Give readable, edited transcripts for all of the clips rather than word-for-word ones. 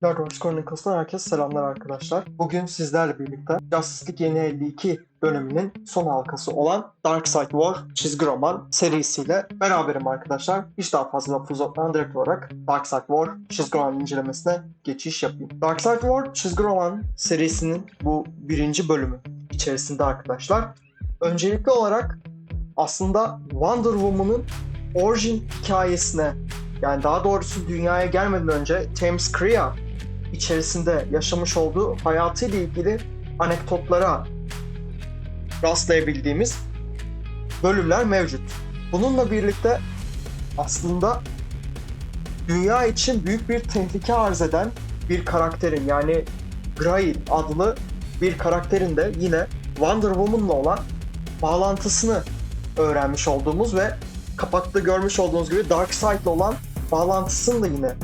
Dark Horse Chronicles'tan herkese selamlar arkadaşlar. Bugün sizlerle birlikte Justice League Yeni 52 döneminin son halkası olan Darkseid War çizgi roman serisiyle beraberim arkadaşlar. Hiç daha fazla lafı uzatmadan direkt olarak Darkseid War çizgi roman incelemesine geçiş yapayım. Darkseid War çizgi roman serisinin bu birinci bölümü içerisinde arkadaşlar. Öncelikli olarak aslında Wonder Woman'ın orijin hikayesine, yani daha doğrusu dünyaya gelmeden önce Themyscira içerisinde yaşamış olduğu hayatıyla ilgili anekdotlara rastlayabildiğimiz bölümler mevcut. Bununla birlikte aslında dünya için büyük bir tehlike arz eden bir karakterin, yani Grail adlı bir karakterin de yine Wonder Woman'la olan bağlantısını öğrenmiş olduğumuz ve kapakta görmüş olduğunuz gibi Darkseid'le olan bağlantısını da yine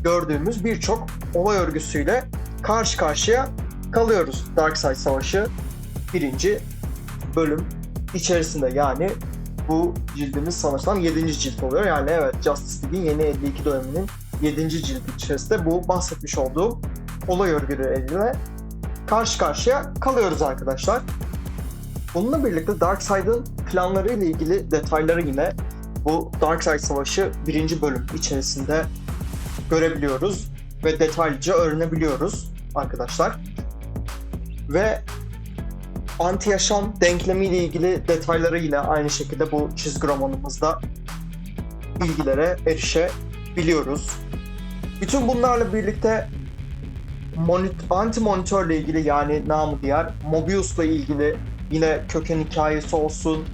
gördüğümüz birçok olay örgüsüyle karşı karşıya kalıyoruz. Darkseid Savaşı 1. bölüm içerisinde, yani bu cildimiz sanırsam 7. cilt oluyor. Yani evet, Justice League'in yeni 52 döneminin 7. cildi içerisinde bu bahsetmiş olduğum olay örgüleriyle karşı karşıya kalıyoruz arkadaşlar. Bununla birlikte Darkseid'in planları ile ilgili detayları yine bu Darkseid Savaşı 1. bölüm içerisinde görebiliyoruz ve detaylıca öğrenebiliyoruz arkadaşlar. Ve anti-yaşam denklemi ile ilgili detayları yine aynı şekilde bu çizgi romanımızda bilgilere erişebiliyoruz. Bütün bunlarla birlikte anti-monitör ile ilgili, yani namı diğer Mobius'la ilgili yine köken hikayesi olsun,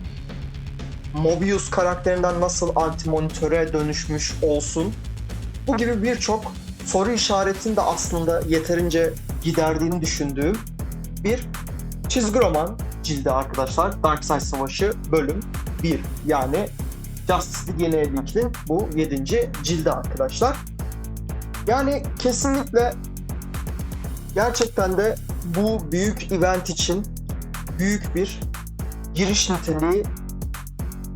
Mobius karakterinden nasıl anti-monitöre dönüşmüş olsun, bu gibi birçok soru işaretini de aslında yeterince giderdiğini düşündüğüm bir çizgi roman cildi arkadaşlar. Darkseid Savaşı bölüm 1, yani Justice League Yeni 52'nin bu 7. cildi arkadaşlar. Yani kesinlikle gerçekten de bu büyük event için büyük bir giriş niteliği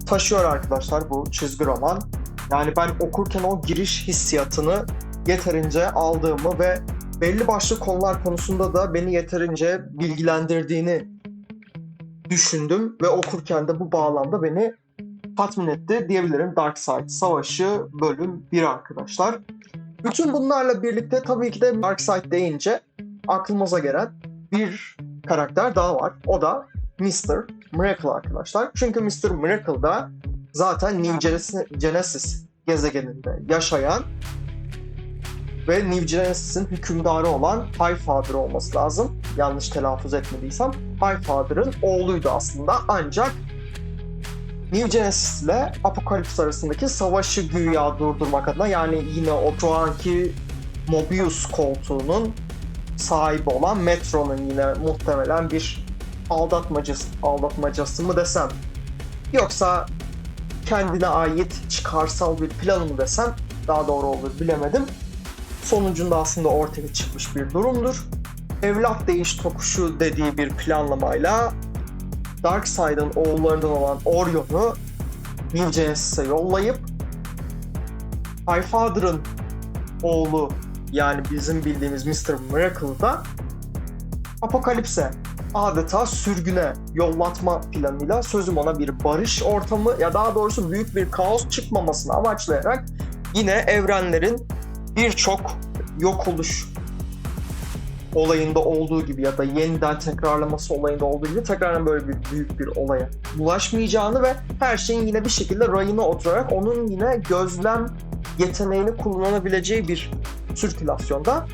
taşıyor arkadaşlar bu çizgi roman. Yani ben okurken o giriş hissiyatını yeterince aldığımı ve belli başlı konular konusunda da beni yeterince bilgilendirdiğini düşündüm ve okurken de bu bağlamda beni tatmin etti diyebilirim. Darkseid Savaşı bölüm 1 arkadaşlar. Bütün bunlarla birlikte tabii ki de Darkseid deyince aklımıza gelen bir karakter daha var. O da Mr. Miracle arkadaşlar. Çünkü Mr. Miracle da zaten New Genesis gezegeninde yaşayan ve New Genesis'in hükümdarı olan Highfather olması lazım. Yanlış telaffuz etmediysem. Highfather'ın oğluydu aslında, ancak New Genesis ile Apokalips arasındaki savaşı güya durdurmak adına, yani yine o şu anki Mobius koltuğunun sahibi olan Metro'nun yine muhtemelen bir aldatmacası mı desem, yoksa kendine ait çıkarsal bir planı mı desem daha doğru olur bilemedim. Sonucunda aslında ortaya çıkmış bir durumdur. Evlat değiş tokuşu dediği bir planlamayla Darkseid'in oğullarından olan Orion'u New Genesis'e yollayıp Highfather'ın oğlu, yani bizim bildiğimiz Mr. Miracle'da Apokalips'e adeta sürgüne yollatma planıyla, sözüm ona bir barış ortamı, ya daha doğrusu büyük bir kaos çıkmamasını amaçlayarak yine evrenlerin birçok yok oluş olayında olduğu gibi ya da yeniden tekrarlaması olayında olduğu gibi tekrardan böyle büyük bir olaya bulaşmayacağını ve her şeyin yine bir şekilde rayına oturarak onun yine gözlem yeteneğini kullanabileceği bir sirkülasyonda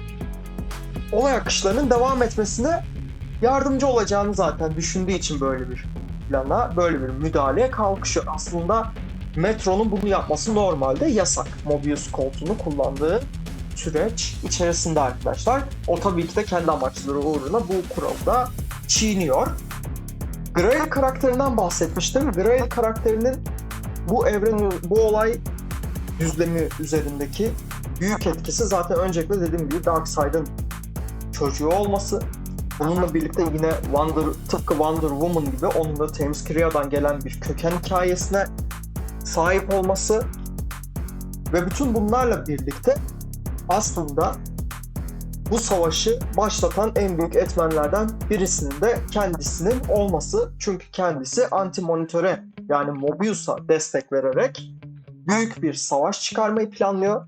olay akışlarının devam etmesine yardımcı olacağını zaten düşündüğü için böyle bir plana, böyle bir müdahaleye kalkışıyor. Aslında Metro'nun bunu yapması normalde yasak. Mobius koltuğunu kullandığı süreç içerisinde arkadaşlar. O tabii ki de kendi amaçları uğruna bu kuralı da çiğniyor. Grail karakterinden bahsetmiştim. Grail karakterinin bu evrenin, bu olay düzlemi üzerindeki büyük etkisi zaten öncelikle dediğim gibi Darkseid'in çocuğu olması. Bununla birlikte yine tıpkı Wonder Woman gibi onun da Themyscira'dan gelen bir köken hikayesine sahip olması ve bütün bunlarla birlikte aslında bu savaşı başlatan en büyük etmenlerden birisinin de kendisinin olması. Çünkü kendisi Anti-Monitöre yani Mobius'a destek vererek büyük bir savaş çıkarmayı planlıyor.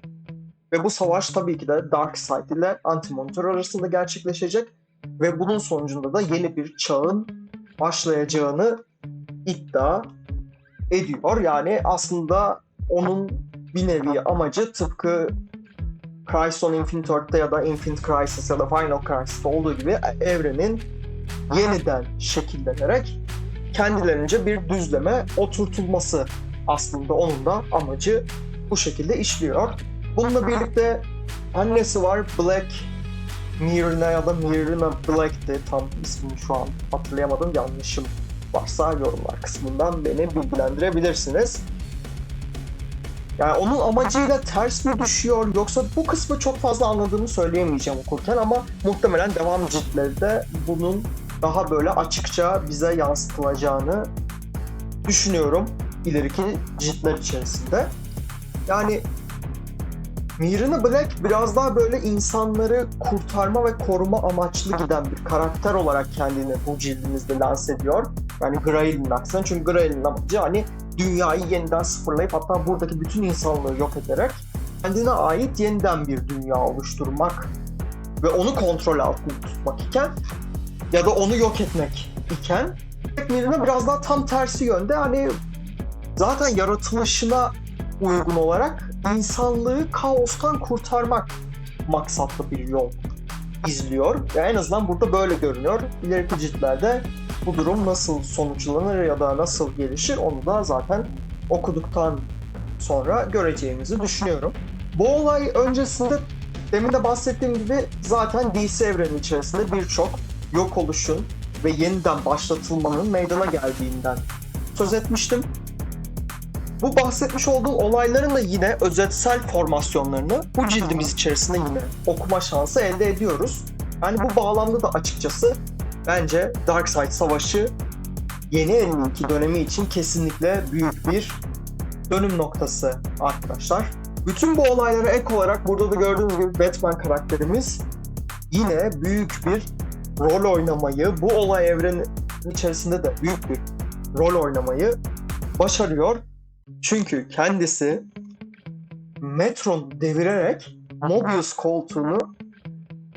Ve bu savaş tabii ki de Darkseid ile Anti-Monitor arasında gerçekleşecek. Ve bunun sonucunda da yeni bir çağın başlayacağını iddia ediyor. Yani aslında onun bir nevi amacı tıpkı Crisis on Infinite Earth'te ya da Infinite Crisis ya da Final Crisis'te olduğu gibi evrenin yeniden şekillenerek kendilerince bir düzleme oturtulması aslında onun da amacı bu şekilde işliyor. Bununla birlikte annesi var Black Myrna ya da Myrna Black'ti. Tam ismini şu an hatırlayamadım. Yanlışım varsa yorumlar kısmından beni bilgilendirebilirsiniz. Yani onun amacıyla ters mi düşüyor yoksa bu kısmı çok fazla anladığımı söyleyemeyeceğim okurken ama muhtemelen devam ciltleri de bunun daha böyle açıkça bize yansıtılacağını düşünüyorum ileriki ciltler içerisinde. Yani Myrna Black biraz daha böyle insanları kurtarma ve koruma amaçlı giden bir karakter olarak kendini bu cildimizde lanse ediyor. Yani Grail'in aksine, çünkü Grail'in amacı hani dünyayı yeniden sıfırlayıp hatta buradaki bütün insanlığı yok ederek kendine ait yeniden bir dünya oluşturmak ve onu kontrol altında tutmak iken ya da onu yok etmek iken Myrna biraz daha tam tersi yönde hani zaten yaratılışına uygun olarak insanlığı kaostan kurtarmak maksatlı bir yol izliyor. Ve en azından burada böyle görünüyor. İleriki ciltlerde bu durum nasıl sonuçlanır ya da nasıl gelişir onu da zaten okuduktan sonra göreceğimizi düşünüyorum. Bu olay öncesinde demin de bahsettiğim gibi zaten DC evreni içerisinde birçok yok oluşun ve yeniden başlatılmanın meydana geldiğinden söz etmiştim. Bu bahsetmiş olduğum olayların da yine özetsel formasyonlarını bu cildimiz içerisinde yine okuma şansı elde ediyoruz. Yani bu bağlamda da açıkçası bence Darkseid Savaşı yeni 52 dönemi için kesinlikle büyük bir dönüm noktası arkadaşlar. Bütün bu olaylara ek olarak burada da gördüğünüz gibi Batman karakterimiz yine büyük bir rol oynamayı, bu olay evreni içerisinde de büyük bir rol oynamayı başarıyor. Çünkü kendisi Metron'u devirerek Mobius koltuğunu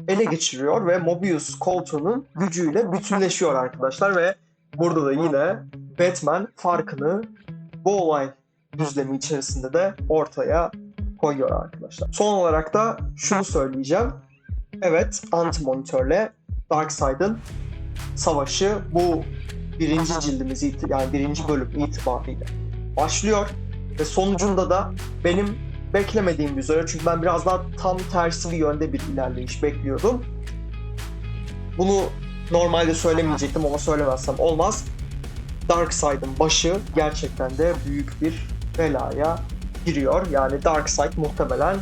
ele geçiriyor ve Mobius koltuğunun gücüyle bütünleşiyor arkadaşlar ve burada da yine Batman farkını bu olay düzlemi içerisinde de ortaya koyuyor arkadaşlar. Son olarak da şunu söyleyeceğim. Evet, Anti-Monitor'le Darkseid'ın savaşı bu birinci cildimiz yani birinci bölüm itibariyle başlıyor ve sonucunda da benim beklemediğim üzere, çünkü ben biraz daha tam tersi bir yönde bir ilerleyiş bekliyordum. Bunu normalde söylemeyecektim ama söylemezsem olmaz. Darkseid'ın başı gerçekten de büyük bir belaya giriyor. Yani Darkseid muhtemelen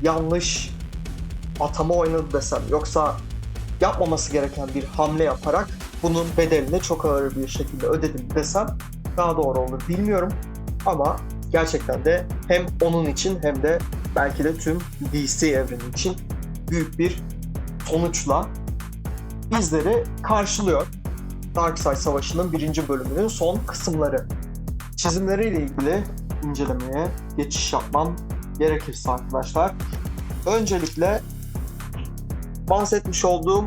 yanlış atama oynadı desem, yoksa yapmaması gereken bir hamle yaparak bunun bedelini çok ağır bir şekilde ödedim desem daha doğru olur bilmiyorum. Ama gerçekten de hem onun için hem de belki de tüm DC evreni için büyük bir sonuçla bizleri karşılıyor. Darkseid Savaşı'nın birinci bölümünün son kısımları. Çizimleriyle ilgili incelemeye geçiş yapmam gerekirse arkadaşlar, öncelikle bahsetmiş olduğum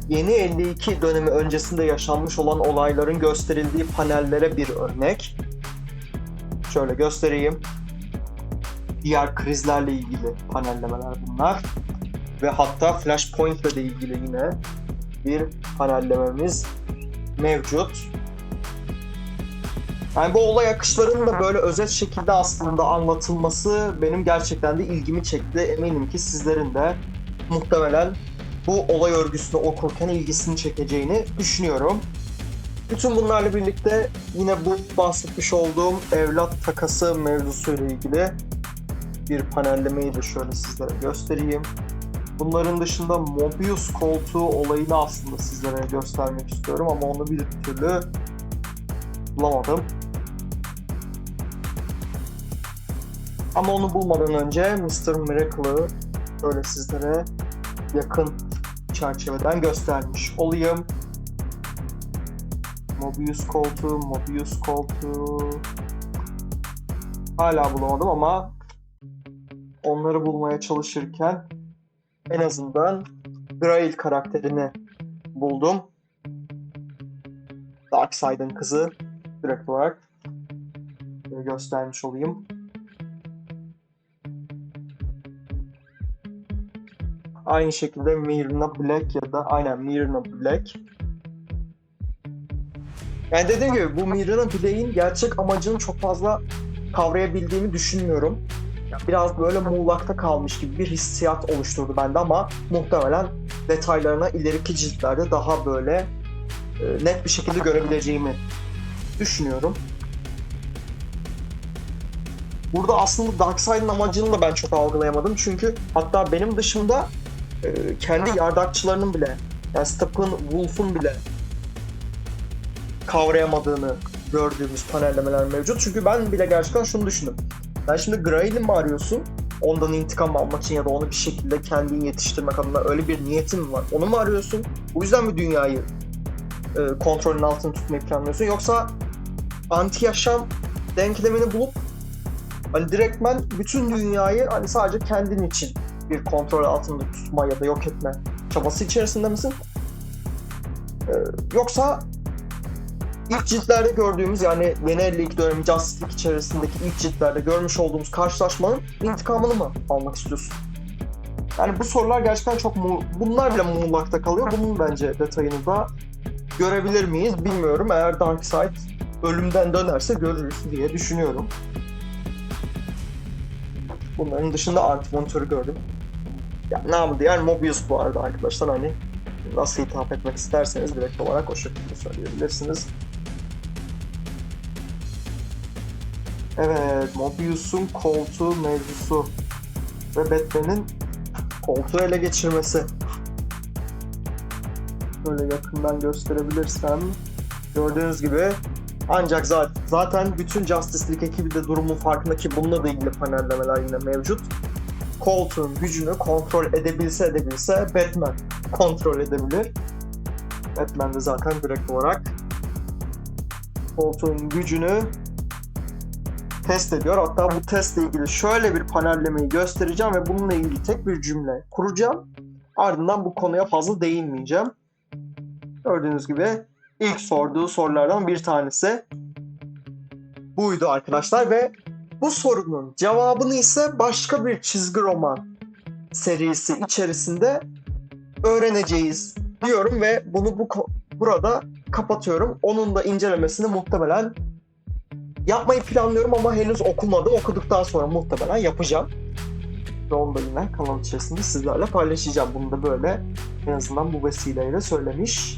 yeni 52 dönemi öncesinde yaşanmış olan olayların gösterildiği panellere bir örnek. Şöyle göstereyim. Diğer krizlerle ilgili panellemeler bunlar. Ve hatta Flashpoint ile de ilgili yine bir panellememiz mevcut. Yani bu olay akışlarının da böyle özet şekilde aslında anlatılması benim gerçekten de ilgimi çekti. Eminim ki sizlerin de muhtemelen bu olay örgüsünü okurken ilgisini çekeceğini düşünüyorum. Bütün bunlarla birlikte yine bu bahsetmiş olduğum evlat takası mevzusuyla ilgili bir panellemeyi de şöyle sizlere göstereyim. Bunların dışında Mobius koltuğu olayını aslında sizlere göstermek istiyorum ama onu bir türlü bulamadım. Ama onu bulmadan önce Mr. Miracle'ı şöyle sizlere yakın çerçeveden göstermiş olayım. Mobius koltuğu hala bulamadım ama onları bulmaya çalışırken en azından Grail karakterini buldum. Darkseid'in kızı direkt olarak göstermiş olayım. Aynı şekilde Myrna Black ya da aynen Myrna Black. Yani dediğim gibi bu Myrna Black'in gerçek amacını çok fazla kavrayabildiğimi düşünmüyorum. Biraz böyle muğlakta kalmış gibi bir hissiyat oluşturdu bende ama muhtemelen detaylarına ileriki ciltlerde daha böyle net bir şekilde görebileceğimi düşünüyorum. Burada aslında Darkseid'in amacını da ben çok algılayamadım çünkü hatta benim dışımda kendi yardakçılarının bile, yani Steppenwolf'un bile kavrayamadığını gördüğümüz panellemeler mevcut. Çünkü ben bile gerçekten şunu düşündüm. Sen şimdi Grail'i mi arıyorsun? Ondan intikam almak için ya da onu bir şekilde kendin yetiştirmek adına öyle bir niyetin mi var? Onu mu arıyorsun? Bu yüzden mi dünyayı kontrolün altında tutmayı planlıyorsun? Yoksa anti-yaşam denklemini bulup hani direktmen bütün dünyayı hani sadece kendin için bir kontrol altında tutma ya da yok etme çabası içerisinde misin? Yoksa ilk ciltlerde gördüğümüz, yani Yeni 52 dönemi Justice League içerisindeki ilk ciltlerde görmüş olduğumuz karşılaşmanın intikamını mı almak istiyorsun? Yani bu sorular gerçekten çok bunlar bile muğlakta kalıyor. Bunun bence detayını da görebilir miyiz bilmiyorum. Eğer Darkseid ölümden dönerse görürüz diye düşünüyorum. Bunların dışında anti-monitörü gördüm. Yani namı diğer Mobius bu arada arkadaşlar, hani nasıl hitap etmek isterseniz direkt olarak o şekilde söyleyebilirsiniz. Evet, Mobius'un koltuğu mevzusu ve Batman'in koltuğu ele geçirmesi. Böyle yakından gösterebilirsem, gördüğünüz gibi ancak zaten bütün Justice League ekibi de durumun farkında ki bununla da ilgili panellemeler yine mevcut. Koltuğun gücünü kontrol edebilse Batman kontrol edebilir. Batman de zaten direkt olarak koltuğun gücünü test ediyor. Hatta bu testle ilgili şöyle bir panellemeyi göstereceğim ve bununla ilgili tek bir cümle kuracağım. Ardından bu konuya fazla değinmeyeceğim. Gördüğünüz gibi ilk sorduğu sorulardan bir tanesi buydu arkadaşlar ve bu sorunun cevabını ise başka bir çizgi roman serisi içerisinde öğreneceğiz diyorum ve bunu burada kapatıyorum. Onun da incelemesini muhtemelen yapmayı planlıyorum ama henüz okumadım. Okuduktan sonra muhtemelen yapacağım. Ve onu da yine kanal içerisinde sizlerle paylaşacağım. Bunu da böyle en azından bu vesileyle söylemiş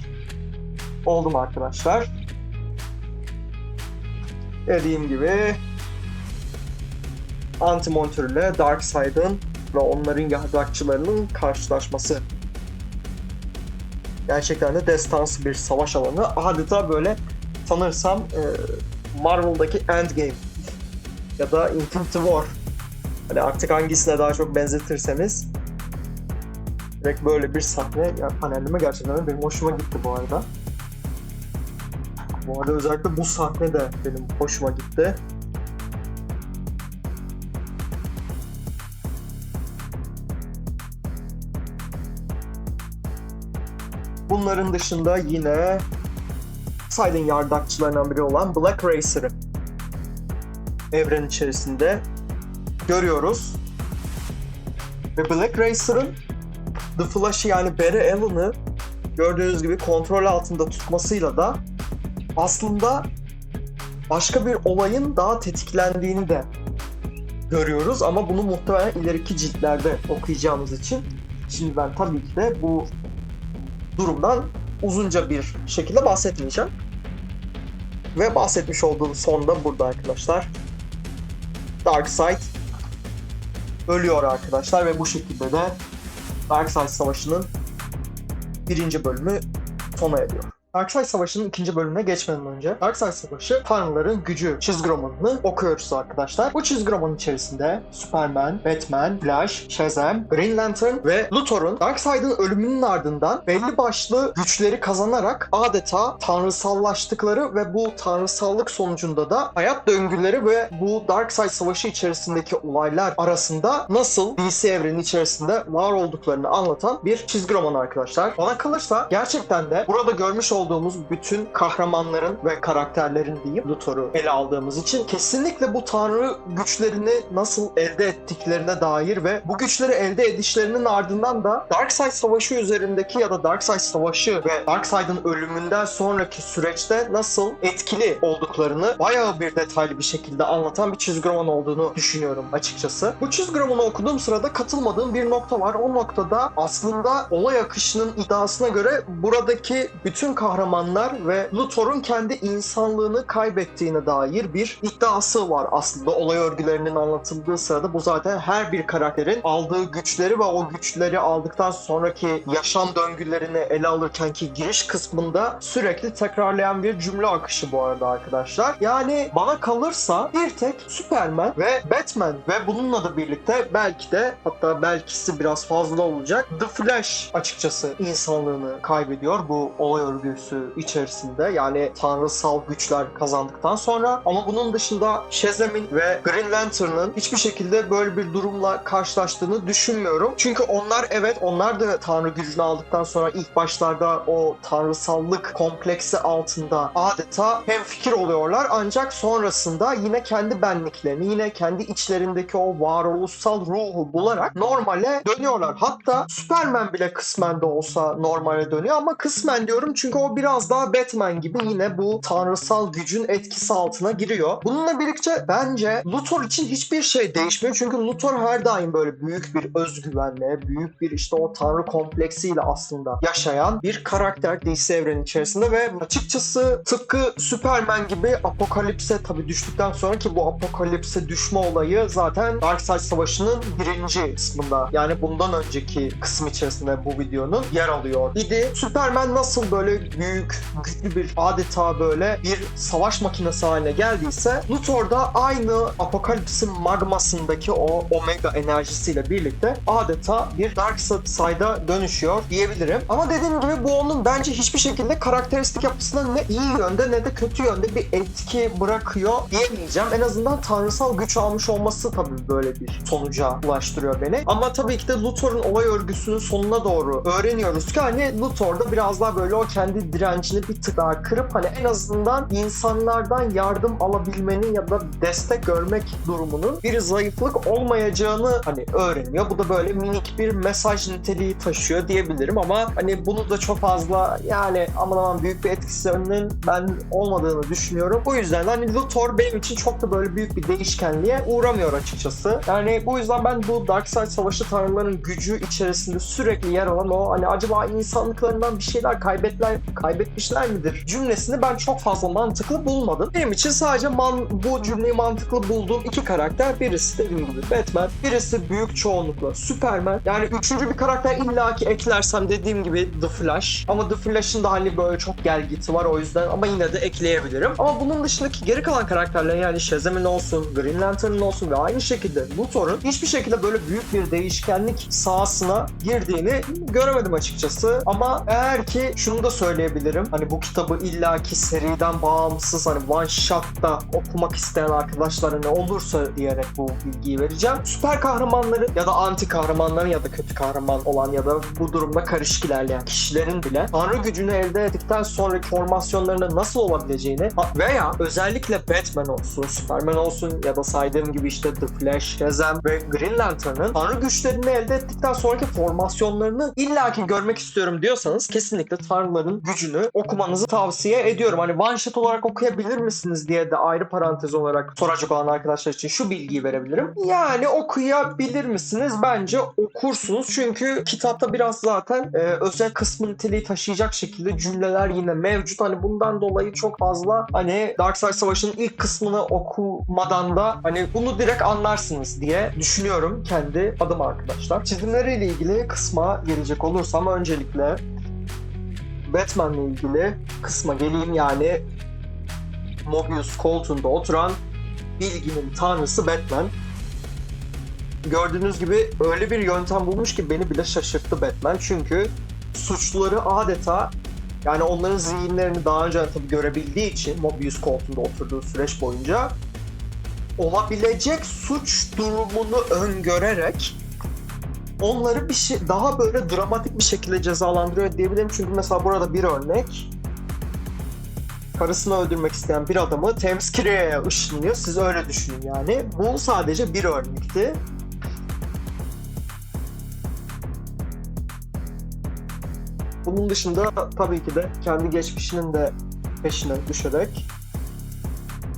oldum arkadaşlar. Dediğim gibi Anti-Monitor ile Darkseid'in ve onların yardakçılarının karşılaşması. Gerçekten de destansı bir savaş alanı. Adeta böyle sanırsam Marvel'daki Endgame ya da Infinity War. Hani artık hangisine daha çok benzetirseniz direkt böyle bir sahne, yani panelleme gerçekten benim hoşuma gitti bu arada. Bu arada özellikle bu sahne de benim hoşuma gitti. Bunların dışında yine Darkseid'in yardakçılarından biri olan Black Racer'ı evren içerisinde görüyoruz. Ve Black Racer'ın The Flash'ı yani Barry Allen'ı gördüğünüz gibi kontrol altında tutmasıyla da aslında başka bir olayın daha tetiklendiğini de görüyoruz ama bunu muhtemelen ileriki ciltlerde okuyacağımız için şimdi ben tabii ki de bu durumdan uzunca bir şekilde bahsetmeyeceğim. Ve bahsetmiş olduğum son da burada arkadaşlar. Darkseid ölüyor arkadaşlar ve bu şekilde de Darkseid Savaşı'nın 1. bölümü sona eriyor. Darkseid Savaşı'nın ikinci bölümüne geçmeden önce Darkseid Savaşı Tanrıların Gücü çizgi romanını okuyoruz arkadaşlar. Bu çizgi romanın içerisinde Superman, Batman, Flash, Shazam, Green Lantern ve Luthor'un Darkseid'in ölümünün ardından belli başlı güçleri kazanarak adeta tanrısallaştıkları ve bu tanrısallık sonucunda da hayat döngüleri ve bu Darkseid Savaşı içerisindeki olaylar arasında nasıl DC evreni içerisinde var olduklarını anlatan bir çizgi roman arkadaşlar. Bana kalırsa gerçekten de burada görmüş olduğumuz bütün kahramanların ve karakterlerin diyeyim Luthor'u ele aldığımız için kesinlikle bu tanrı güçlerini nasıl elde ettiklerine dair ve bu güçleri elde edişlerinin ardından da Darkseid Savaşı üzerindeki ya da Darkseid Savaşı ve Darkseid'in ölümünden sonraki süreçte nasıl etkili olduklarını bayağı bir detaylı bir şekilde anlatan bir çizgi roman olduğunu düşünüyorum açıkçası. Bu çizgi romanı okuduğum sırada katılmadığım bir nokta var. O noktada aslında olay akışının iddiasına göre buradaki bütün kahramanlar ve Luthor'un kendi insanlığını kaybettiğine dair bir iddiası var aslında. Olay örgülerinin anlatıldığı sırada bu zaten her bir karakterin aldığı güçleri ve o güçleri aldıktan sonraki yaşam döngülerini ele alırkenki giriş kısmında sürekli tekrarlayan bir cümle akışı bu arada arkadaşlar. Yani bana kalırsa bir tek Superman ve Batman ve bununla da birlikte belki de hatta belkisi biraz fazla olacak The Flash açıkçası insanlığını kaybediyor bu olay örgüsü içerisinde. Yani tanrısal güçler kazandıktan sonra ama bunun dışında Shazam'in ve Green Lantern'ın hiçbir şekilde böyle bir durumla karşılaştığını düşünmüyorum. Çünkü onlar da tanrı gücünü aldıktan sonra ilk başlarda o tanrısallık kompleksi altında adeta hemfikir oluyorlar ancak sonrasında yine kendi benliklerini, yine kendi içlerindeki o varoluşsal ruhu bularak normale dönüyorlar. Hatta Superman bile kısmen de olsa normale dönüyor ama kısmen diyorum çünkü o biraz daha Batman gibi yine bu tanrısal gücün etkisi altına giriyor. Bununla birlikte bence Luthor için hiçbir şey değişmiyor çünkü Luthor her daim böyle büyük bir özgüvenle, büyük bir işte o tanrı kompleksiyle aslında yaşayan bir karakter DC evreni içerisinde ve açıkçası tıpkı Superman gibi apokalipse tabii düştükten sonra ki bu apokalipse düşme olayı zaten Darkseid Savaşı'nın birinci kısmında yani bundan önceki kısım içerisinde bu videonun yer alıyor idi. Superman nasıl böyle büyük, güçlü bir adeta böyle bir savaş makinesi haline geldiyse Luthor da aynı apokalipsin magmasındaki o omega enerjisiyle birlikte adeta bir Darkseid'a dönüşüyor diyebilirim. Ama dediğim gibi bu onun bence hiçbir şekilde karakteristik yapısına ne iyi yönde ne de kötü yönde bir etki bırakıyor diyemeyeceğim. En azından tanrısal güç almış olması tabii böyle bir sonuca ulaştırıyor beni. Ama tabii ki de Luthor'un olay örgüsünün sonuna doğru öğreniyoruz ki hani Luthor'da biraz daha böyle o kendi direncini bir tık daha kırıp hani en azından insanlardan yardım alabilmenin ya da destek görmek durumunun bir zayıflık olmayacağını hani öğreniyor. Bu da böyle minik bir mesaj niteliği taşıyor diyebilirim ama hani bunu da çok fazla yani aman büyük bir etkisinin ben olmadığını düşünüyorum. Bu yüzden hani Luthor benim için çok da böyle büyük bir değişkenliğe uğramıyor açıkçası. Yani bu yüzden ben bu Darkseid Savaşı tanrıların gücü içerisinde sürekli yer alan o hani acaba insanlıklarından bir şeyler kaybetmişler midir cümlesini ben çok fazla mantıklı bulmadım. Benim için sadece bu cümleyi mantıklı bulduğum iki karakter birisi dediğim gibi Batman, birisi büyük çoğunlukla Superman. Yani üçüncü bir karakter illaki eklersem dediğim gibi The Flash. Ama The Flash'ın da hani böyle çok gelgiti var o yüzden ama yine de ekleyebilirim. Ama bunun dışındaki geri kalan karakterler yani Shazam'ın olsun, Green Lantern'ın olsun ve aynı şekilde Luthor'un hiçbir şekilde böyle büyük bir değişkenlik sahasına girdiğini göremedim açıkçası. Ama eğer ki şunu da söyleyebilirim. Hani bu kitabı illaki seriden bağımsız hani one shot'ta okumak isteyen arkadaşlara ne olursa diyerek bu bilgiyi vereceğim. Süper kahramanların ya da anti kahramanların ya da kötü kahraman olan ya da bu durumda karışık ilerleyen kişilerin bile tanrı gücünü elde ettikten sonraki formasyonlarının nasıl olabileceğini veya özellikle Batman olsun, Superman olsun ya da saydığım gibi işte The Flash, Shazam ve Green Lantern'ın tanrı güçlerini elde ettikten sonraki formasyonlarını illaki görmek istiyorum diyorsanız kesinlikle tanrıların gücünü okumanızı tavsiye ediyorum. Hani one shot olarak okuyabilir misiniz diye de ayrı parantez olarak soracak olan arkadaşlar için şu bilgiyi verebilirim. Yani okuyabilir misiniz? Bence okursunuz. Çünkü kitapta biraz zaten özel kısmı niteliği taşıyacak şekilde cümleler yine mevcut. Hani bundan dolayı çok fazla hani Darkseid Savaşı'nın ilk kısmını okumadan da hani bunu direkt anlarsınız diye düşünüyorum kendi adıma arkadaşlar. Çizimleriyle ilgili kısma gelecek olursam öncelikle Batman'le ilgili kısma geleyim, yani Mobius koltuğunda oturan bilginin tanrısı Batman. Gördüğünüz gibi öyle bir yöntem bulmuş ki beni bile şaşırttı Batman. Çünkü suçluları adeta, yani onların zihinlerini daha önce tabii görebildiği için Mobius koltuğunda oturduğu süreç boyunca olabilecek suç durumunu öngörerek onları bir şey daha böyle dramatik bir şekilde cezalandırıyor diyebilirim. Çünkü mesela burada bir örnek, karısını öldürmek isteyen bir adamı Themyscire'ye ışınlıyor. Siz öyle düşünün yani. Bu sadece bir örnekti. Bunun dışında tabii ki de kendi geçmişinin de peşine düşerek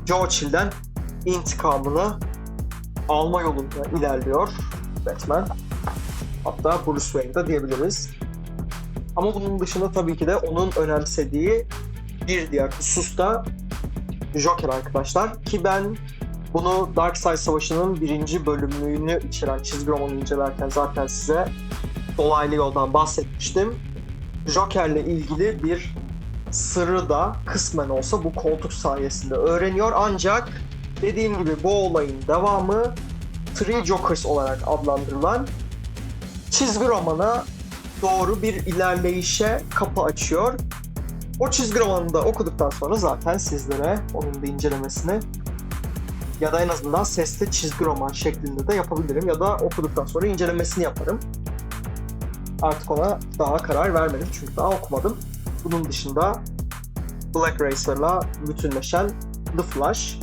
George Hill'den intikamını alma yolunda ilerliyor Batman. Hatta Bruce Wayne de diyebiliriz. Ama bunun dışında tabii ki de onun önemsediği bir diğer husus da Joker arkadaşlar. Ki ben bunu Darkseid Savaşı'nın 1. bölümünü içeren çizgi romanı incelerken zaten size dolaylı yoldan bahsetmiştim. Joker'le ilgili bir sırrı da kısmen olsa bu koltuk sayesinde öğreniyor. Ancak dediğim gibi bu olayın devamı Three Jokers olarak adlandırılan çizgi romana doğru bir ilerleyişe kapı açıyor. O çizgi romanını da okuduktan sonra zaten sizlere onun da incelemesini ya da en azından sesli çizgi roman şeklinde de yapabilirim ya da okuduktan sonra incelemesini yaparım. Artık ona daha karar vermedim çünkü daha okumadım. Bunun dışında Black Racer'la bütünleşen The Flash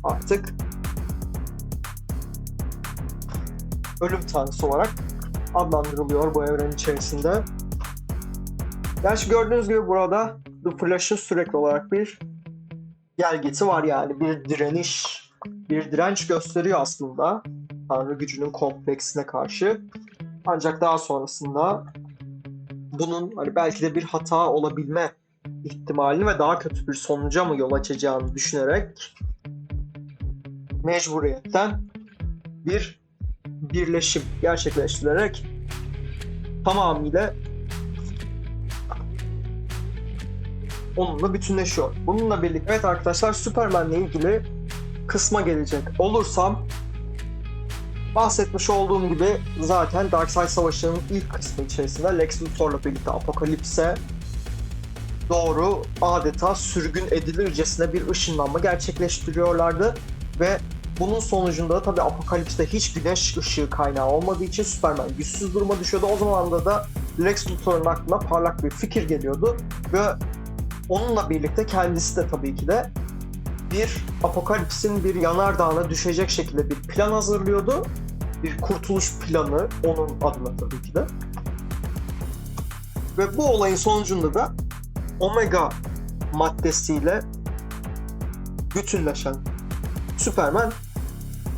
artık ölüm tanrısı olarak adlandırılıyor bu evren içerisinde. Gerçi gördüğünüz gibi burada The Flash'ın sürekli olarak bir gelgiti var, yani bir direniş, bir direnç gösteriyor aslında Tanrı gücünün kompleksine karşı. Ancak daha sonrasında bunun hani belki de bir hata olabilme ihtimalini ve daha kötü bir sonuca mı yol açacağını düşünerek mecburiyetten bir birleşim gerçekleştirerek tamamıyla onunla bütünleşiyor. Bununla birlikte evet arkadaşlar, Superman'le ilgili kısma gelecek olursam, bahsetmiş olduğum gibi zaten Darkseid Savaşı'nın ilk kısmı içerisinde Lex Luthor'la birlikte Apokalips'e doğru adeta sürgün edilircesine bir ışınlanma gerçekleştiriyorlardı ve bunun sonucunda tabii Apokalips'te hiç güneş ışığı kaynağı olmadığı için Superman güçsüz duruma düşüyordu. O zaman da Lex Luthor'un aklına parlak bir fikir geliyordu ve onunla birlikte kendisi de tabii ki de bir Apokalips'in bir yanardağına düşecek şekilde bir plan hazırlıyordu. Bir kurtuluş planı onun adına tabii ki de. Ve bu olayın sonucunda da Omega maddesiyle bütünleşen Superman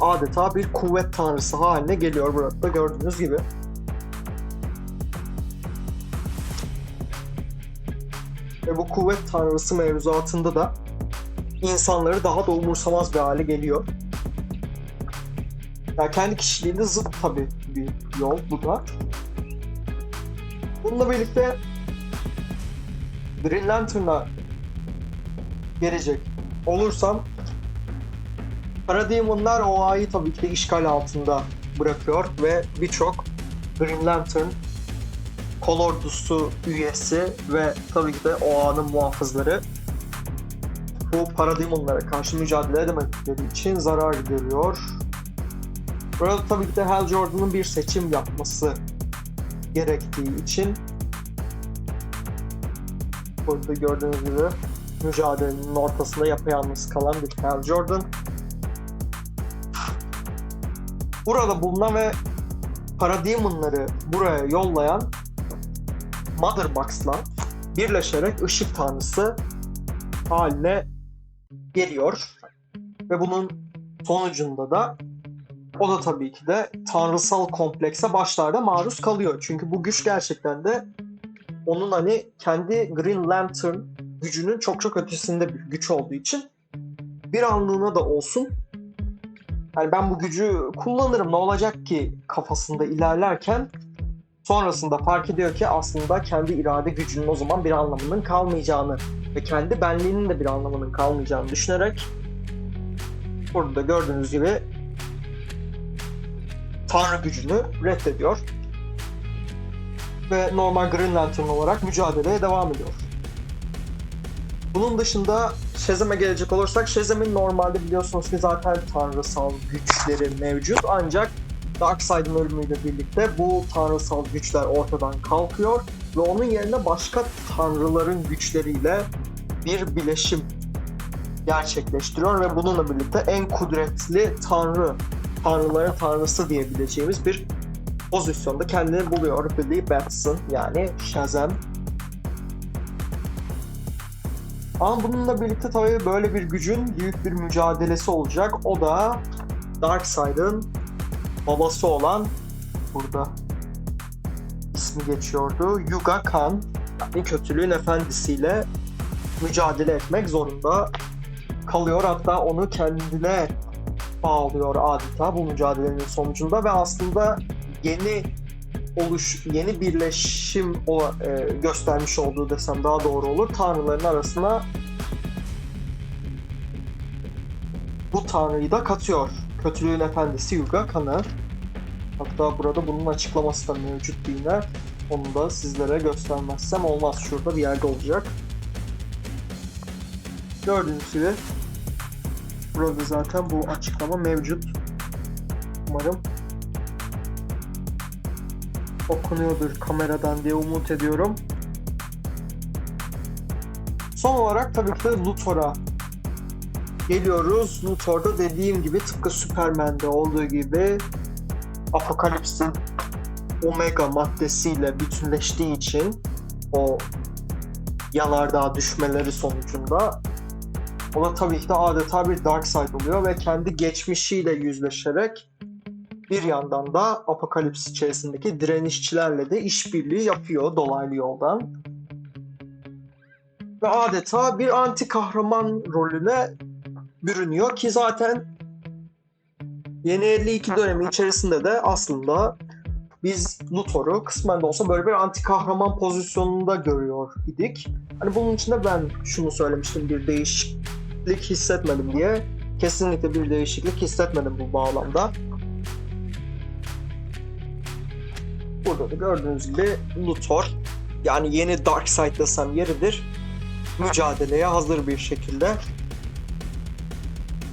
adeta bir kuvvet tanrısı haline geliyor burada gördüğünüz gibi. Ve bu kuvvet tanrısı mevzuatında da insanları daha da umursamaz bir hale geliyor. Yani kendi kişiliğinde zıt tabii bir yol bu da. Bununla birlikte Green Lantern'a gelecek olursam, Parademonlar OA'yı tabii ki de işgal altında bırakıyor ve birçok Green Lantern kolordusu üyesi ve tabii ki de OA'nın muhafızları bu Parademonlara karşı mücadele edemedikleri için zarar görüyor. Burada tabii ki de Hal Jordan'ın bir seçim yapması gerektiği için burada gördüğünüz gibi mücadelenin ortasında yapayalnız kalan bir Hal Jordan. Burada bulunan ve Parademonları buraya yollayan Mother Box'la birleşerek ışık tanrısı haline geliyor. Ve bunun sonucunda da o da tabii ki de tanrısal komplekse başlarda maruz kalıyor. Çünkü bu güç gerçekten de onun hani kendi Green Lantern gücünün çok çok ötesinde bir güç olduğu için bir anlığına da olsun yani ben bu gücü kullanırım ne olacak ki kafasında ilerlerken Sonrasında fark ediyor ki aslında kendi irade gücünün o zaman bir anlamının kalmayacağını ve kendi benliğinin de bir anlamının kalmayacağını düşünerek burada gördüğünüz gibi Tanrı gücünü reddediyor ve normal Green Lantern olarak mücadeleye devam ediyor. Bunun dışında Shazam'a gelecek olursak, Shazam'in normalde biliyorsunuz ki zaten tanrısal güçleri mevcut, ancak Darkseid'in ölümüyle birlikte bu tanrısal güçler ortadan kalkıyor ve onun yerine başka tanrıların güçleriyle bir bileşim gerçekleştiriyor ve bununla birlikte en kudretli tanrıların tanrısı diyebileceğimiz bir pozisyonda kendini buluyor Billy Batson, yani Shazam. Ama bununla birlikte tabii böyle bir gücün büyük bir mücadelesi olacak. O da Darkseid'in babası olan, burada ismi geçiyordu, Yuga Khan, yani kötülüğün efendisiyle mücadele etmek zorunda kalıyor. Hatta onu kendine bağlıyor adeta bu mücadelenin sonucunda ve aslında yeni birleşim göstermiş olduğu desem daha doğru olur. Tanrıların arasına bu tanrıyı da katıyor. Kötülüğün efendisi Yuga Khan'ı. Hatta burada bunun açıklaması da mevcut yine. Onu da sizlere göstermezsem olmaz. Şurada bir yerde olacak. Gördüğünüz gibi burada zaten bu açıklama mevcut. Umarım okunuyordur kameradan diye umut ediyorum. Son olarak tabii ki de Luthor'a geliyoruz. Luthor'da dediğim gibi tıpkı Superman'de olduğu gibi Apokalips'in Omega maddesiyle bütünleştiği için o yanardağ düşmeleri sonucunda o da tabii ki de adeta bir Darkseid oluyor ve kendi geçmişiyle yüzleşerek bir yandan da Apokalips içerisindeki direnişçilerle de işbirliği yapıyor dolaylı yoldan. Ve adeta bir anti kahraman rolüne bürünüyor ki zaten Yeni 52 dönemi içerisinde de aslında biz Luthor'u kısmen de olsa böyle bir anti kahraman pozisyonunda görüyor idik. Hani bunun için de ben şunu söylemiştim, bir değişiklik hissetmedim diye. Kesinlikle bir değişiklik hissetmedim bu bağlamda. Burada da gördüğünüz gibi Luthor, yani yeni Darkseid desem yeridir, mücadeleye hazır bir şekilde.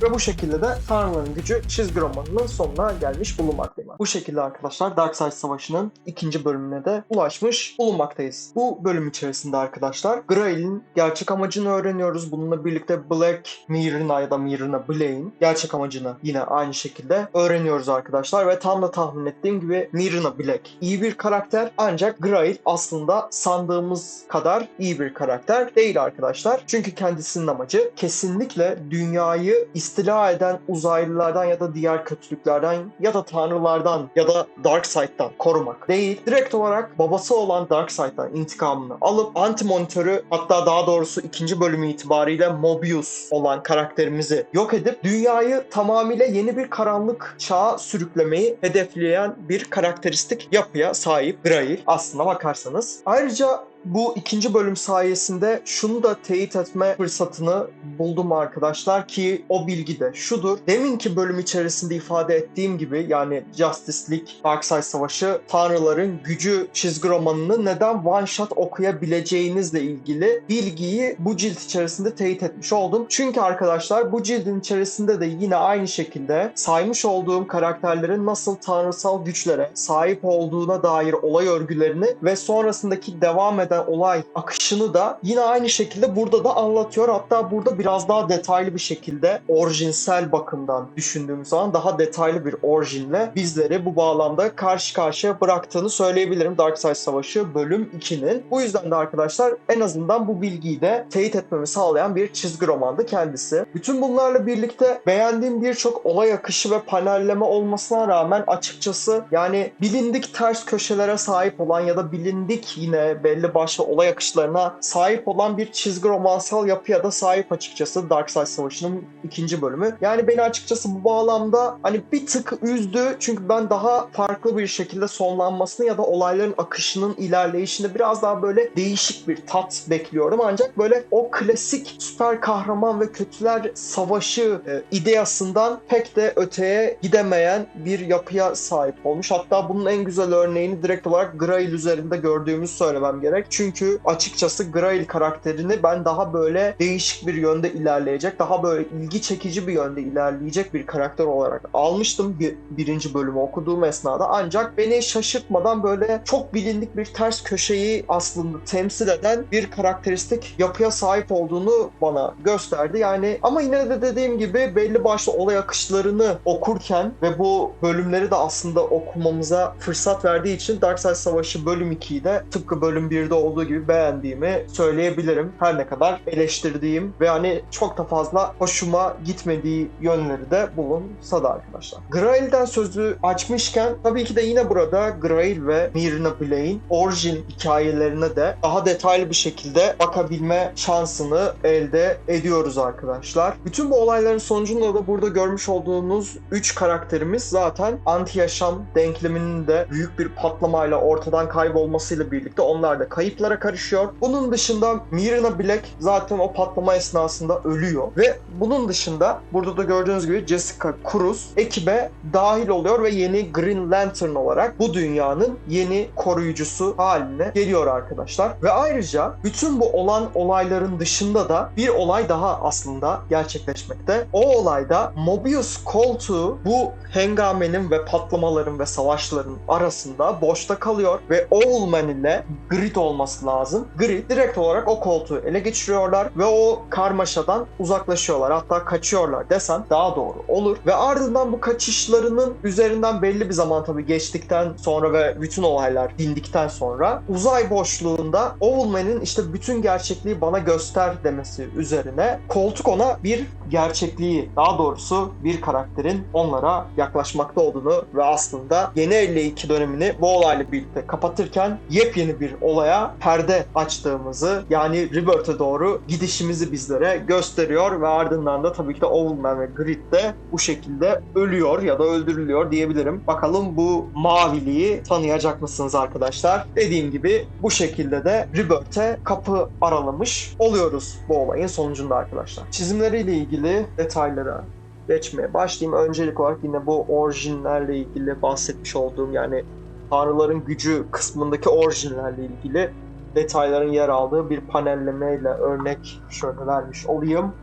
Ve bu şekilde de Tanrıların Gücü çizgi romanının sonuna gelmiş bulunmaktayım. Bu şekilde arkadaşlar Darkseid Savaşı'nın ikinci bölümüne de ulaşmış bulunmaktayız. Bu bölüm içerisinde arkadaşlar Grail'in gerçek amacını öğreniyoruz. Bununla birlikte Black Myrna ya da Myrna Blake'in gerçek amacını yine aynı şekilde öğreniyoruz arkadaşlar. Ve tam da tahmin ettiğim gibi Myrna Black iyi bir karakter, ancak Grail aslında sandığımız kadar iyi bir karakter değil arkadaşlar. Çünkü kendisinin amacı kesinlikle dünyayı istila eden uzaylılardan ya da diğer kötülüklerden ya da tanrılardan ya da Darkseid'dan korumak değil. Direkt olarak babası olan Darkseid'dan intikamını alıp Anti-Monitor'u, hatta daha doğrusu ikinci bölümü itibariyle Mobius olan karakterimizi yok edip dünyayı tamamıyla yeni bir karanlık çağa sürüklemeyi hedefleyen bir karakteristik yapıya sahip Grail aslına bakarsanız. Ayrıca bu ikinci bölüm sayesinde şunu da teyit etme fırsatını buldum arkadaşlar ki o bilgi de şudur. Deminki bölüm içerisinde ifade ettiğim gibi, yani Justice League Darkseid Savaşı Tanrıların Gücü çizgi romanını neden one shot okuyabileceğinizle ilgili bilgiyi bu cilt içerisinde teyit etmiş oldum. Çünkü arkadaşlar bu cildin içerisinde de yine aynı şekilde saymış olduğum karakterlerin nasıl tanrısal güçlere sahip olduğuna dair olay örgülerini ve sonrasındaki devam eden olay akışını da yine aynı şekilde burada da anlatıyor. Hatta burada biraz daha detaylı bir şekilde orijinsel bakımdan düşündüğümüz zaman daha detaylı bir orijinle bizleri bu bağlamda karşı karşıya bıraktığını söyleyebilirim Darkseid Savaşı bölüm 2'nin. Bu yüzden de arkadaşlar en azından bu bilgiyi de teyit etmemi sağlayan bir çizgi romandı kendisi. Bütün bunlarla birlikte beğendiğim birçok olay akışı ve panelleme olmasına rağmen açıkçası yani bilindik ters köşelere sahip olan ya da bilindik yine belli başlı olay akışlarına sahip olan bir çizgi romansal yapıya da sahip açıkçası Darkseid Savaşı'nın ikinci bölümü. Yani beni açıkçası bu bağlamda hani bir tık üzdü. Çünkü ben daha farklı bir şekilde sonlanmasını ya da olayların akışının ilerleyişinde biraz daha böyle değişik bir tat bekliyorum. Ancak böyle o klasik süper kahraman ve kötüler savaşı ideasından pek de öteye gidemeyen bir yapıya sahip olmuş. Hatta bunun en güzel örneğini direkt olarak Grail üzerinde gördüğümüzü söylemem gerek. Çünkü açıkçası Grail karakterini ben daha böyle değişik bir yönde ilerleyecek, daha böyle ilgi çekici bir yönde ilerleyecek bir karakter olarak almıştım birinci bölümü okuduğum esnada. Ancak beni şaşırtmadan böyle çok bilindik bir ters köşeyi aslında temsil eden bir karakteristik yapıya sahip olduğunu bana gösterdi. Yani ama yine de dediğim gibi belli başlı olay akışlarını okurken ve bu bölümleri de aslında okumamıza fırsat verdiği için Darkseid Savaşı bölüm 2'yi de tıpkı bölüm 1'de olduğu gibi beğendiğimi söyleyebilirim. Her ne kadar eleştirdiğim ve hani çok da fazla hoşuma gitmediği yönleri de bulunsa da arkadaşlar. Grail'den sözü açmışken tabii ki de yine burada Grail ve Myrna Blake'in orijin hikayelerine de daha detaylı bir şekilde bakabilme şansını elde ediyoruz arkadaşlar. Bütün bu olayların sonucunda da burada görmüş olduğunuz 3 karakterimiz zaten anti-yaşam denkleminin de büyük bir patlamayla ortadan kaybolmasıyla birlikte onlar da kayıplara karışıyor. Bunun dışında Myrna Black zaten o patlama esnasında ölüyor ve bunun dışında burada da gördüğünüz gibi Jessica Cruz ekibe dahil oluyor ve yeni Green Lantern olarak bu dünyanın yeni koruyucusu haline geliyor arkadaşlar. Ve ayrıca bütün bu olan olayların dışında da bir olay daha aslında gerçekleşmekte. O olayda Mobius koltuğu bu hengamenin ve patlamaların ve savaşların arasında boşta kalıyor ve Owlman ile Grid olması lazım. Grid direkt olarak o koltuğu ele geçiriyorlar ve o karmaşadan uzaklaşıyorlar. Hatta kaçıyorlar desem daha doğru olur. Ve ardından bu kaçışlarının üzerinden belli bir zaman tabii geçtikten sonra ve bütün olaylar dindikten sonra uzay boşluğunda Owlman'in işte bütün gerçekliği bana göster demesi üzerine koltuk ona bir gerçekliği, daha doğrusu bir karakterin onlara yaklaşmakta olduğunu ve aslında yeni 52 dönemini bu olayla birlikte kapatırken yepyeni bir olaya perde açtığımızı, yani Rebirth'e doğru gidişimizi bizlere gösteriyor ve ardından da tabii ki de Owlman ve Grid de bu şekilde ölüyor ya da öldürülüyor diyebilirim. Bakalım bu maviliği tanıyacak mısınız arkadaşlar? Dediğim gibi bu şekilde de Rebirth'e kapı aralamış oluyoruz bu olayın sonucunda arkadaşlar. Çizimleriyle ilgili detaylara geçmeye başlayayım. Öncelik olarak yine bu orijinlerle ilgili bahsetmiş olduğum, yani tanrıların gücü kısmındaki orijinlerle ilgili detayların yer aldığı bir panellemeyle örnek şöyle vermiş olayım.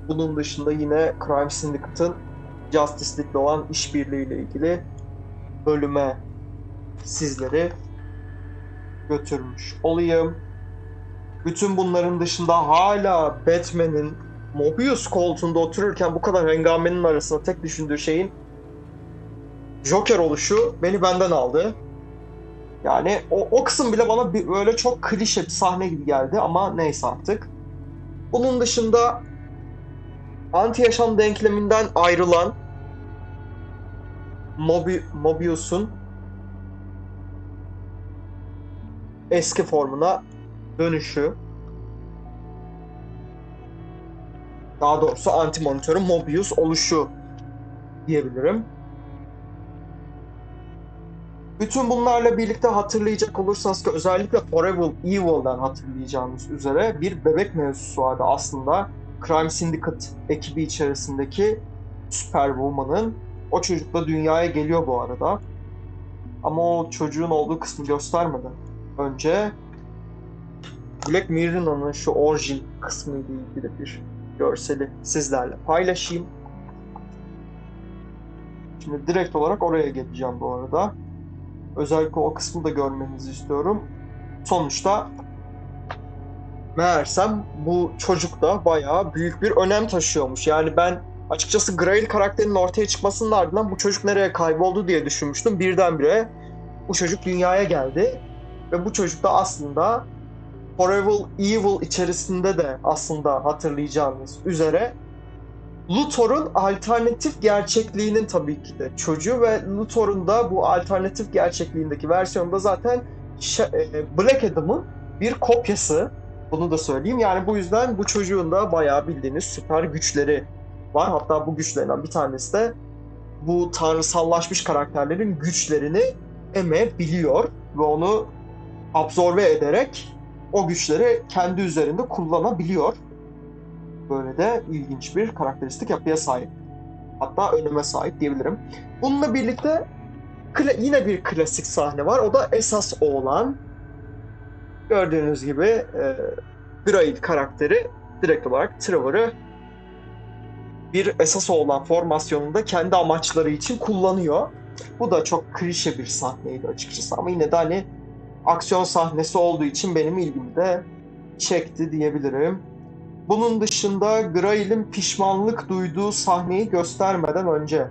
Bunun dışında yine Crime Syndicate'ın Justice League'le olan işbirliğiyle ilgili bölüme sizleri götürmüş olayım. Bütün bunların dışında hala Batman'in Mobius koltuğunda otururken bu kadar hengamenin arasında tek düşündüğü şeyin Joker oluşu beni benden aldı. Yani o kısım bile bana böyle çok klişe bir sahne gibi geldi ama neyse artık. Bunun dışında anti-yaşam denkleminden ayrılan Mobius'un eski formuna dönüşü, daha doğrusu anti-monitörün Mobius oluşu diyebilirim. Bütün bunlarla birlikte hatırlayacak olursanız ki özellikle Forever Evil'dan hatırlayacağınız üzere bir bebek mevzusu vardı aslında. Crime Syndicate ekibi içerisindeki Superwoman'ın o çocukla dünyaya geliyor bu arada. Ama o çocuğun olduğu kısmı göstermeden önce Black Mirror'ın şu orijin kısmı ile ilgili bir görseli sizlerle paylaşayım. Şimdi direkt olarak oraya geleceğim bu arada. Özellikle o kısmı da görmenizi istiyorum. Sonuçta meğersem bu çocuk da bayağı büyük bir önem taşıyormuş. Yani ben açıkçası Grail karakterinin ortaya çıkmasının ardından bu çocuk nereye kayboldu diye düşünmüştüm. Birdenbire bu çocuk dünyaya geldi. Ve bu çocuk da aslında Forever Evil içerisinde de aslında hatırlayacağınız üzere Luthor'un alternatif gerçekliğinin tabii ki de çocuğu ve Luthor'un da bu alternatif gerçekliğindeki versiyonda zaten Black Adam'ın bir kopyası. Bunu da söyleyeyim. Yani bu yüzden bu çocuğun da bayağı bildiğiniz süper güçleri var. Hatta bu güçlerinden bir tanesi de bu tanrısallaşmış karakterlerin güçlerini emebiliyor ve onu absorbe ederek o güçleri kendi üzerinde kullanabiliyor. Böyle de ilginç bir karakteristik yapıya sahip. Hatta öneme sahip diyebilirim. Bununla birlikte yine bir klasik sahne var. O da esas oğlan. Gördüğünüz gibi Grail karakteri direkt olarak Trevor'ı bir esas oğlan formasyonunda kendi amaçları için kullanıyor. Bu da çok klişe bir sahneydi açıkçası ama yine de hani aksiyon sahnesi olduğu için benim ilgimi de çekti diyebilirim. Bunun dışında Grail'in pişmanlık duyduğu sahneyi göstermeden önce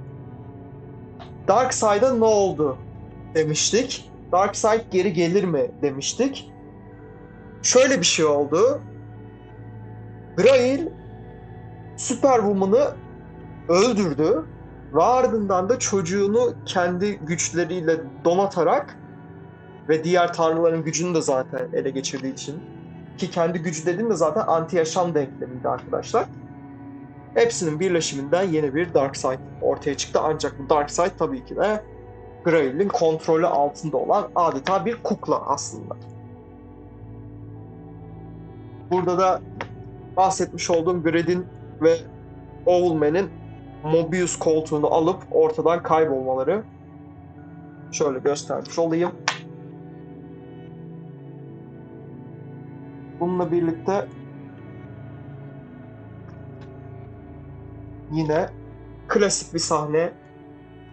Darkseid'a ne oldu demiştik. Darkseid geri gelir mi demiştik. Şöyle bir şey oldu. Grail Superwoman'ı öldürdü ve ardından da çocuğunu kendi güçleriyle donatarak ve diğer tanrıların gücünü de zaten ele geçirdiği için, ki kendi gücü dediğim de zaten anti-yaşam denklemiydi arkadaşlar. Hepsinin birleşiminden yeni bir Darkseid ortaya çıktı. Ancak bu Darkseid tabii ki de Grail'in kontrolü altında olan adeta bir kukla aslında. Burada da bahsetmiş olduğum Grid'in ve Owlman'in Mobius koltuğunu alıp ortadan kaybolmaları. Şöyle göstermiş olayım. Bununla birlikte yine klasik bir sahne.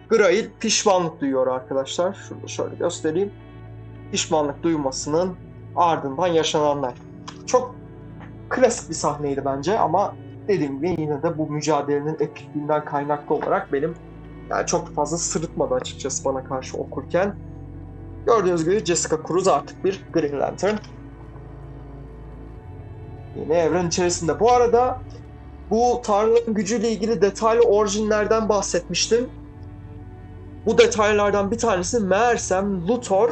Grail pişmanlık duyuyor arkadaşlar. Şurada şöyle göstereyim. Pişmanlık duymasının ardından yaşananlar. Çok klasik bir sahneydi bence ama dediğim gibi yine de bu mücadelenin epikliğinden kaynaklı olarak benim yani çok fazla sırıtmadı açıkçası bana karşı okurken. Gördüğünüz gibi Jessica Cruz artık bir Green Lantern. Yine evren içerisinde. Bu arada bu tanrıların gücüyle ilgili detaylı orijinlerden bahsetmiştim. Bu detaylardan bir tanesi meğersem Luthor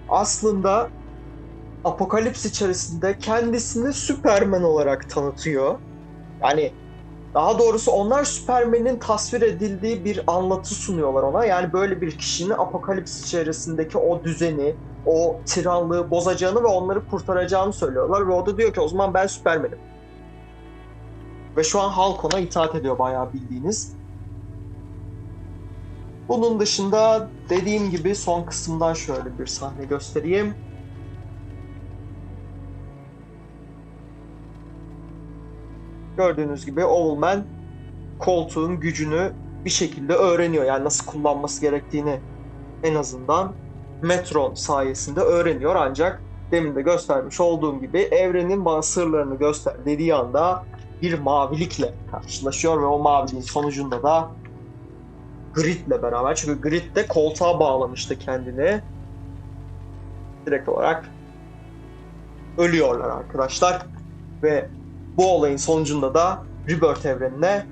aslında Apokalips içerisinde kendisini Superman olarak tanıtıyor. Yani daha doğrusu onlar Superman'in tasvir edildiği bir anlatı sunuyorlar ona. Yani böyle bir kişinin Apokalips içerisindeki o düzeni, o tiranlığı bozacağını ve onları kurtaracağını söylüyorlar. Ve o da diyor ki o zaman ben Superman'im. Ve şu an halk ona itaat ediyor bayağı bildiğiniz. Bunun dışında dediğim gibi son kısımdan şöyle bir sahne göstereyim. Gördüğünüz gibi Owlman koltuğun gücünü bir şekilde öğreniyor. Yani nasıl kullanması gerektiğini en azından Metron sayesinde öğreniyor. Ancak demin de göstermiş olduğum gibi evrenin bana sırlarını göster dediği anda bir mavilikle karşılaşıyor ve o maviliğin sonucunda da Grid'le beraber, çünkü Grid de koltuğa bağlamıştı kendini, direkt olarak ölüyorlar arkadaşlar ve bu olayın sonucunda da Rebirth evrenine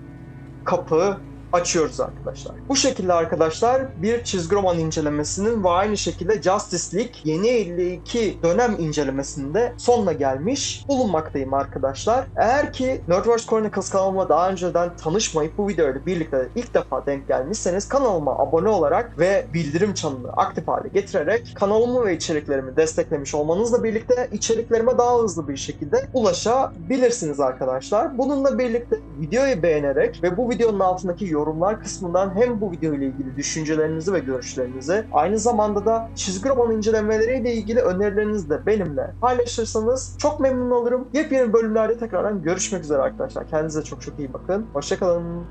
kapı açıyoruz arkadaşlar. Bu şekilde arkadaşlar bir çizgi roman incelemesinin ve aynı şekilde Justice League Yeni 52 dönem incelemesinde sonuna gelmiş bulunmaktayım arkadaşlar. Eğer ki Nerdverse Chronicles kanalıma daha önceden tanışmayıp bu videoyla birlikte ilk defa denk gelmişseniz kanalıma abone olarak ve bildirim çanını aktif hale getirerek kanalımı ve içeriklerimi desteklemiş olmanızla birlikte içeriklerime daha hızlı bir şekilde ulaşabilirsiniz arkadaşlar. Bununla birlikte videoyu beğenerek ve bu videonun altındaki yorumlar kısmından hem bu video ile ilgili düşüncelerinizi ve görüşlerinizi, aynı zamanda da çizgi roman incelemeleriyle ilgili önerilerinizi de benimle paylaşırsanız çok memnun olurum. Yepyeni bölümlerde tekrardan görüşmek üzere arkadaşlar. Kendinize çok çok iyi bakın. Hoşça kalın.